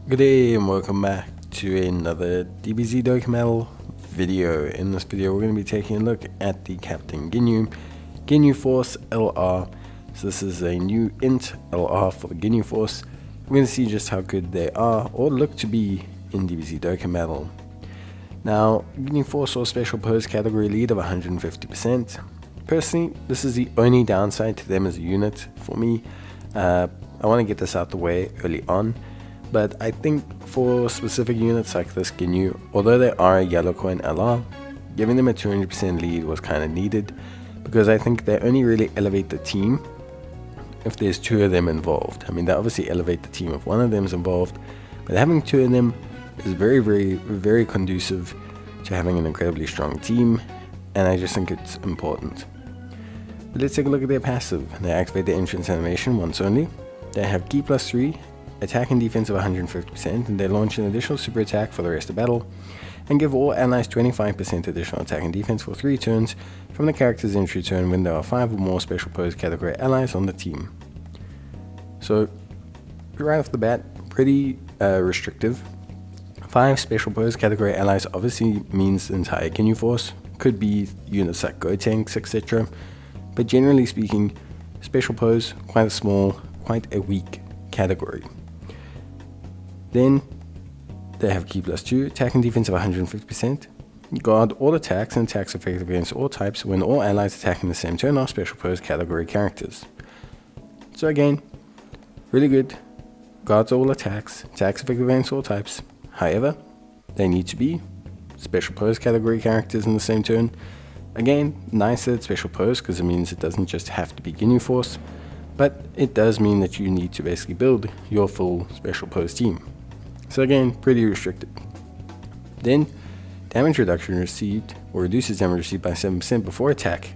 Good day and welcome back to another DBZ Dokkan video. In this video we're going to be taking a look at the Captain Ginyu Force LR. So this is a new int LR for the Ginyu Force. We're going to see just how good they are or look to be in DBZ Dokkan. Now, Ginyu Force or Special Pose category lead of 150%. Personally, this is the only downside to them as a unit for me. I want to get this out the way early on. But I think for specific units like this Ginyu, although they are a yellow coin LR, giving them a 200% lead was kind of needed, because I think they only really elevate the team if there's two of them involved. I mean, they obviously elevate the team if one of them is involved, but having two of them is very conducive to having an incredibly strong team, and I just think it's important. But let's take a look at their passive. They activate the entrance animation once only. They have Ki +3, attack and defense of 150%, and they launch an additional super attack for the rest of battle, and give all allies 25% additional attack and defense for 3 turns from the character's entry turn when there are 5 or more special pose category allies on the team. So right off the bat, pretty restrictive. 5 special pose category allies obviously means the entire Ginyu Force, could be units like Gotenks, etc. But generally speaking, special pose, quite a small, quite a weak category. Then they have Ki +2, attack and defense of 150%. Guard all attacks and attacks effective against all types when all allies attacking the same turn are special pose category characters. So again, really good. Guards all attacks effective against all types. However, they need to be special pose category characters in the same turn. Again, nice that it's special pose because it means it doesn't just have to be Ginyu Force, but it does mean that you need to basically build your full special pose team. So again, pretty restricted. Then, damage reduction received, or reduces damage received by 7% before attack,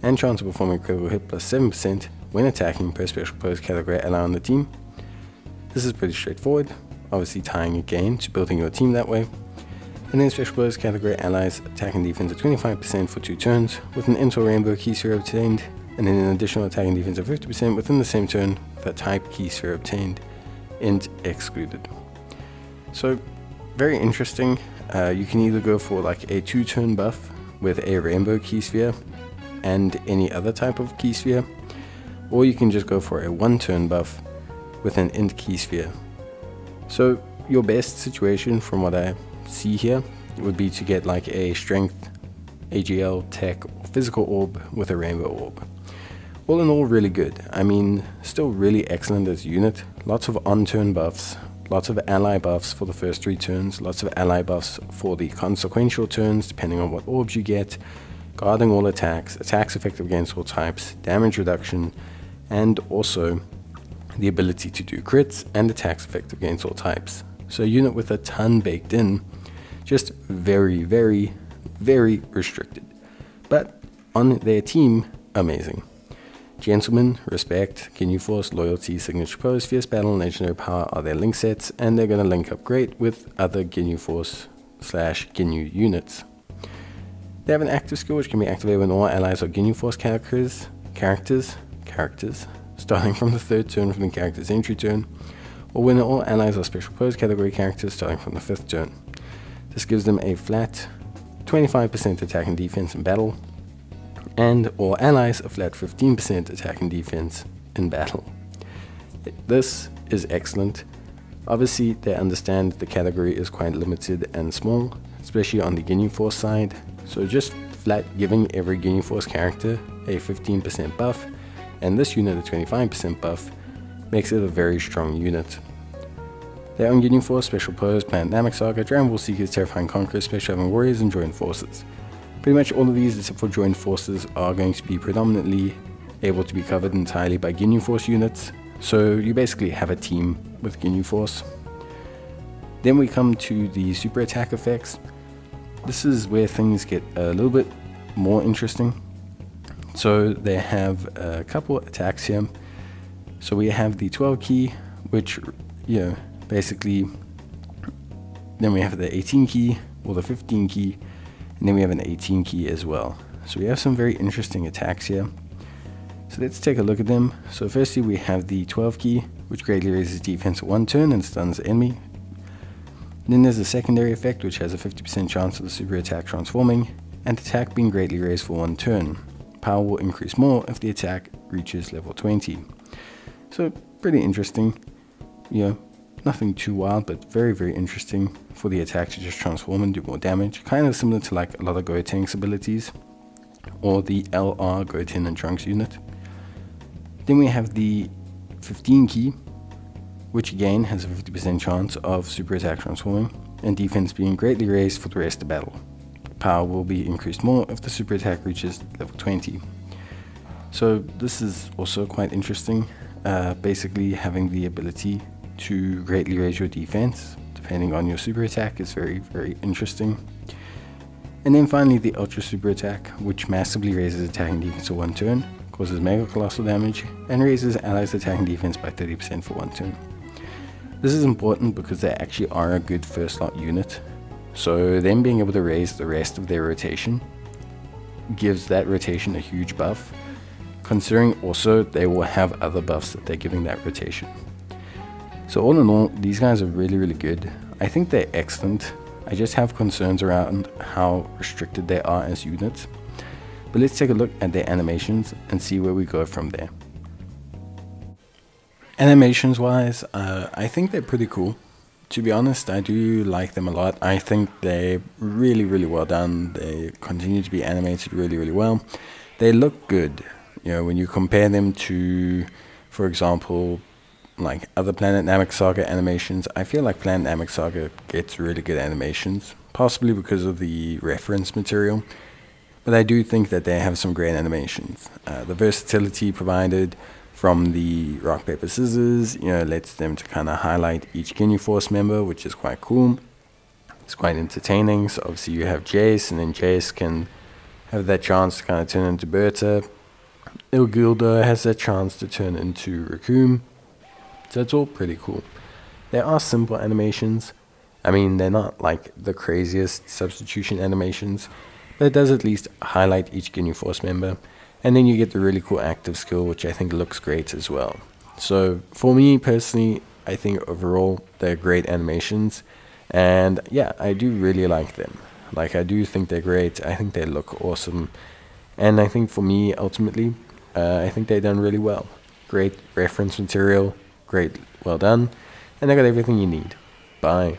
and chance of performing a critical hit plus 7% when attacking per special pose category ally on the team. This is pretty straightforward, obviously tying again to building your team that way. And then special pose category allies attack and defense of 25% for 2 turns, with an int or rainbow key sphere obtained, and then an additional attack and defense of 50% within the same turn with a type key sphere obtained, int excluded. So, very interesting. You can either go for like a 2-turn buff with a rainbow key sphere and any other type of key sphere, or you can just go for a 1-turn buff with an int key sphere. So, your best situation from what I see here would be to get like a strength, AGL, tech, or physical orb with a rainbow orb. All in all, really good. I mean, still really excellent as a unit. Lots of on-turn buffs. Lots of ally buffs for the first 3 turns, lots of ally buffs for the consequential turns depending on what orbs you get, guarding all attacks, attacks effective against all types, damage reduction, and also the ability to do crits and attacks effective against all types. So a unit with a ton baked in, just very restricted. But on their team, amazing. Gentlemen, respect, Ginyu Force, loyalty, signature pose, fierce battle, and legendary power are their link sets, and they're going to link up great with other Ginyu Force / Ginyu units. They have an active skill which can be activated when all allies are Ginyu Force characters, starting from the 3rd turn from the character's entry turn, or when all allies are special pose category characters starting from the 5th turn. This gives them a flat 25% attack and defense in battle, and all allies a flat 15% attack and defense in battle. This is excellent. Obviously, they understand the category is quite limited and small, especially on the Ginyu Force side, so just flat giving every Ginyu Force character a 15% buff, and this unit a 25% buff, makes it a very strong unit. Their own Ginyu Force, Special Pose, Planet Namek Saga, Dragon Ball Seekers, Terrifying Conquerors, Special Having Warriors, and Joined Forces. Pretty much all of these, except for Joined Forces, are going to be predominantly able to be covered entirely by Ginyu Force units, so you basically have a team with Ginyu Force. Then we come to the super attack effects. This is where things get a little bit more interesting. So they have a couple attacks here. So we have the 12 key, which, basically, then we have the 18 key, or the 15 key, and then we have an 18 key as well. So we have some very interesting attacks here. So let's take a look at them. So firstly we have the 12 key, which greatly raises defense 1 turn and stuns the enemy. Then there's a secondary effect which has a 50% chance of the super attack transforming, and attack being greatly raised for 1 turn. Power will increase more if the attack reaches level 20. So pretty interesting, nothing too wild, but very, very interesting for the attack to just transform and do more damage. Kind of similar to like a lot of Gotenks abilities, or the LR Goten and Trunks unit. Then we have the 15 key, which again has a 50% chance of super attack transforming, and defense being greatly raised for the rest of battle. Power will be increased more if the super attack reaches level 20. So this is also quite interesting, basically having the ability to greatly raise your defense depending on your super attack is very, very interesting. And then finally the ultra super attack, which massively raises attack and defense for 1 turn, causes mega colossal damage, and raises allies attack and defense by 30% for 1 turn. This is important because they actually are a good first slot unit, so them being able to raise the rest of their rotation gives that rotation a huge buff, considering also they will have other buffs that they're giving that rotation. So all in all, these guys are really, really good. I think they're excellent. I just have concerns around how restricted they are as units. But let's take a look at their animations and see where we go from there. Animations wise, I think they're pretty cool. To be honest, I do like them a lot. I think they're really, really well done. They continue to be animated really, really well. They look good. When you compare them to, for example, like other Planet Namek Saga animations, I feel like Planet Namek Saga gets really good animations, possibly because of the reference material, but I do think that they have some great animations. The versatility provided from the rock, paper, scissors, lets them to kind of highlight each Ginyu Force member, which is quite cool. It's quite entertaining. So obviously you have Jace, and then Jace can have that chance to kind of turn into Berta. Ilgilda has that chance to turn into Raccoon. So it's all pretty cool. There are simple animations. I mean, they're not like the craziest substitution animations, but it does at least highlight each Ginyu Force member. And then you get the really cool active skill, which I think looks great as well. So for me personally, I think overall they're great animations. And yeah, I do really like them. Like, I do think they're great. I think they look awesome. And I think for me, ultimately, I think they've done really well. Great reference material. Great, well done, and I got everything you need. Bye.